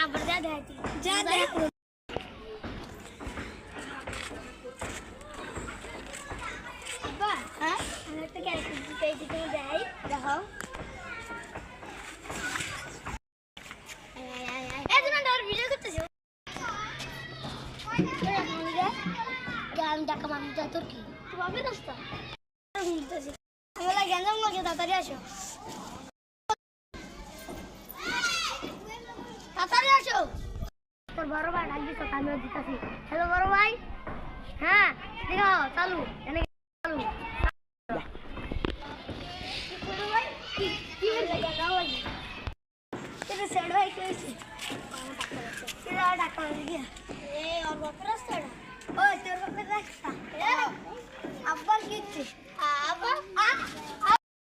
আবার যা দেখাইছি যা দেখ আব্বা হ্যাঁ আমি একটা ক্যারেক্টার দিতে এই দিকে যাই দেখো এই তুমি তোর ভিডিও করতেছো আমি টাকা মামি যা তোর কি তুই ভাবি দোস্ত আমি বলা গেঞ্জাম লাগে তাড়াতাড়ি আসো তাড়াতাড়ি আসো তোর বড় ভাই ডাকবি তো আমিও দিতেছি হ্যালো বড় ভাই হ্যাঁ দেখো চালু এনে চালু